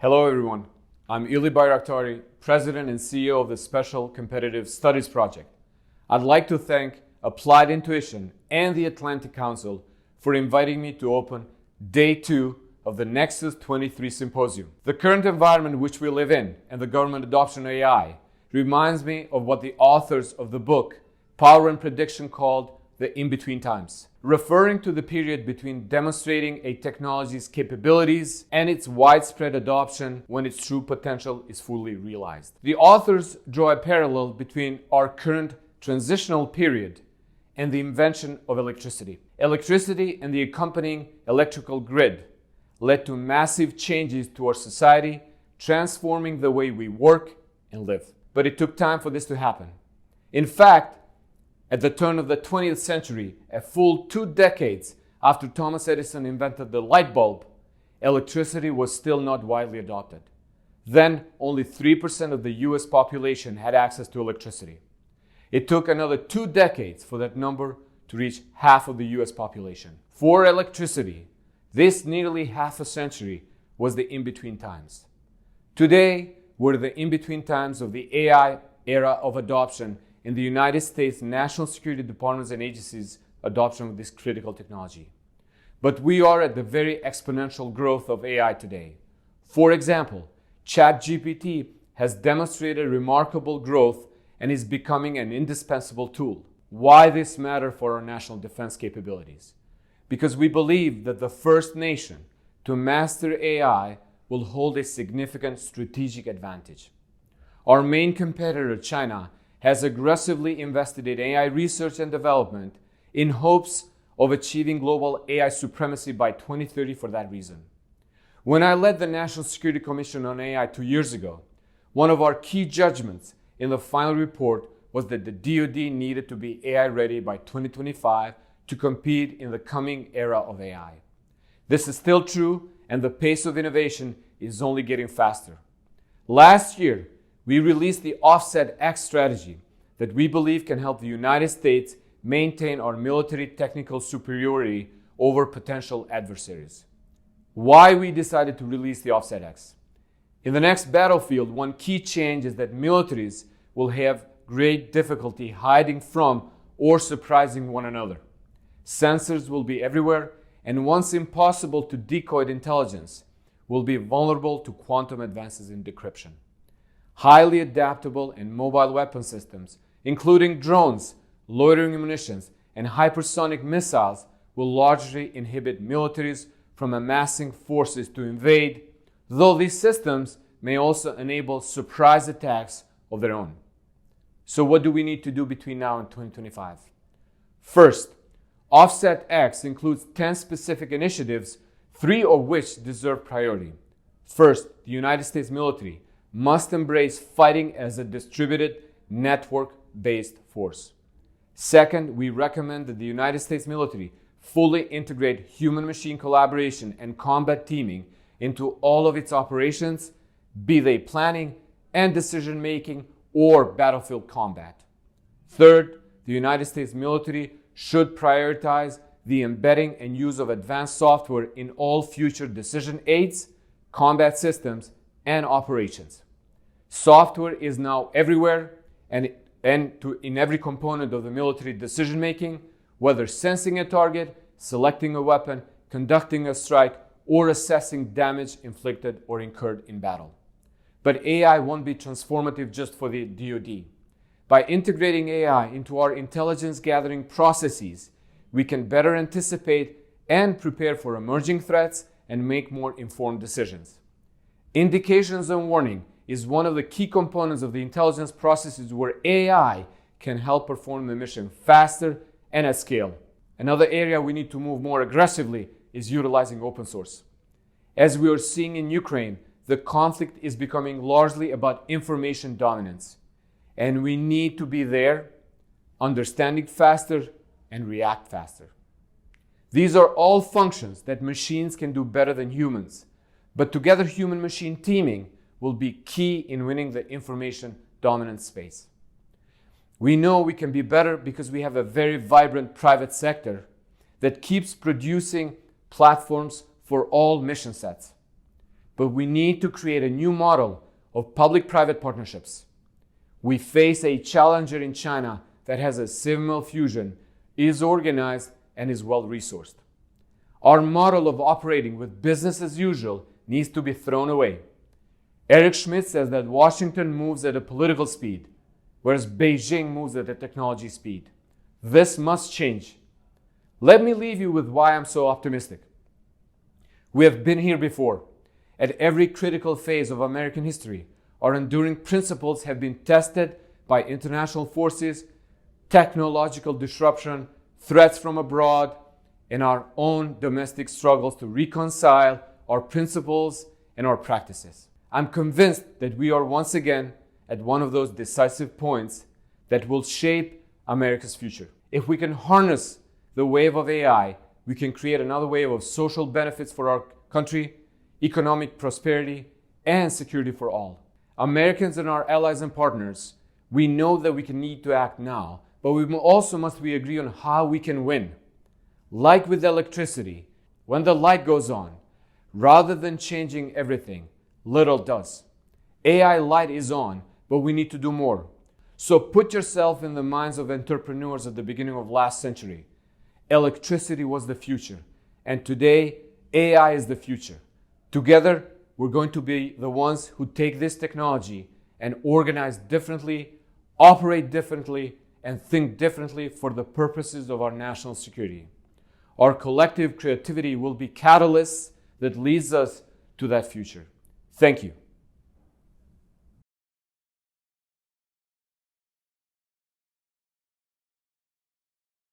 Hello everyone, I'm Ylli Bajraktari, President and CEO of the Special Competitive Studies Project. I'd like to thank Applied Intuition and the Atlantic Council for inviting me to open Day 2 of the Nexus 23 Symposium. The current environment which we live in and the government adoption of AI reminds me of what the authors of the book Power and Prediction called the in-between times, referring to the period between demonstrating a technology's capabilities and its widespread adoption when its true potential is fully realized. The authors draw a parallel between our current transitional period and the invention of electricity. Electricity and the accompanying electrical grid led to massive changes to our society, transforming the way we work and live. But it took time for this to happen. In fact, at the turn of the 20th century, a full 2 decades after Thomas Edison invented the light bulb, electricity was still not widely adopted. Then, only 3% of the US population had access to electricity. It took another 2 decades for that number to reach half of the US population. For electricity, this nearly half a century was the in-between times. Today, we're the in-between times of the AI era of adoption in the United States National Security Departments and agencies' adoption of this critical technology. But we are at the very exponential growth of AI today. For example, ChatGPT has demonstrated remarkable growth and is becoming an indispensable tool. Why this matters for our national defense capabilities? Because we believe that the first nation to master AI will hold a significant strategic advantage. Our main competitor, China, has aggressively invested in AI research and development in hopes of achieving global AI supremacy by 2030 for that reason. When I led the National Security Commission on AI 2 years ago, one of our key judgments in the final report was that the DoD needed to be AI ready by 2025 to compete in the coming era of AI. This is still true, and the pace of innovation is only getting faster. Last year, we released the Offset X strategy that we believe can help the United States maintain our military technical superiority over potential adversaries. Why we decided to release the Offset X? In the next battlefield, one key change is that militaries will have great difficulty hiding from or surprising one another. Sensors will be everywhere, and once impossible to decode intelligence, will be vulnerable to quantum advances in decryption. Highly adaptable and mobile weapon systems, including drones, loitering munitions, and hypersonic missiles, will largely inhibit militaries from amassing forces to invade, though these systems may also enable surprise attacks of their own. So what do we need to do between now and 2025? First, Offset X includes 10 specific initiatives, 3 of which deserve priority. First, the United States military must embrace fighting as a distributed, network-based force. Second, we recommend that the United States military fully integrate human-machine collaboration and combat teaming into all of its operations, be they planning and decision-making or battlefield combat. Third, the United States military should prioritize the embedding and use of advanced software in all future decision aids, combat systems, and operations. Software is now everywhere and in every component of the military decision-making, whether sensing a target, selecting a weapon, conducting a strike, or assessing damage inflicted or incurred in battle. But AI won't be transformative just for the DoD. By integrating AI into our intelligence gathering processes, we can better anticipate and prepare for emerging threats and make more informed decisions. Indications and warning is one of the key components of the intelligence processes where AI can help perform the mission faster and at scale. Another area we need to move more aggressively is utilizing open source. As we are seeing in Ukraine, the conflict is becoming largely about information dominance, and we need to be there, understanding faster, and react faster. These are all functions that machines can do better than humans, but together human-machine teaming will be key in winning the information dominant space. We know we can be better because we have a very vibrant private sector that keeps producing platforms for all mission sets. but we need to create a new model of public-private partnerships. We face a challenger in China that has a civil fusion, is organized, and is well-resourced. Our model of operating with business as usual needs to be thrown away. Eric Schmidt says that Washington moves at a political speed, whereas Beijing moves at a technology speed. This must change. Let me leave you with why I'm so optimistic. We have been here before. At every critical phase of American history, our enduring principles have been tested by international forces, technological disruption, threats from abroad, and our own domestic struggles to reconcile our principles and our practices. I'm convinced that we are once again at one of those decisive points that will shape America's future. If we can harness the wave of AI, we can create another wave of social benefits for our country, economic prosperity, and security for all. Americans and our allies and partners, we know that we need to act now, but we also must agree on how we can win. Like with electricity, when the light goes on, rather than changing everything, little does. AI light is on, but we need to do more. So put yourself in the minds of entrepreneurs at the beginning of last century. Electricity was the future, and today AI is the future. Together, we're going to be the ones who take this technology and organize differently, operate differently, and think differently for the purposes of our national security. Our collective creativity will be catalysts that leads us to that future. Thank you.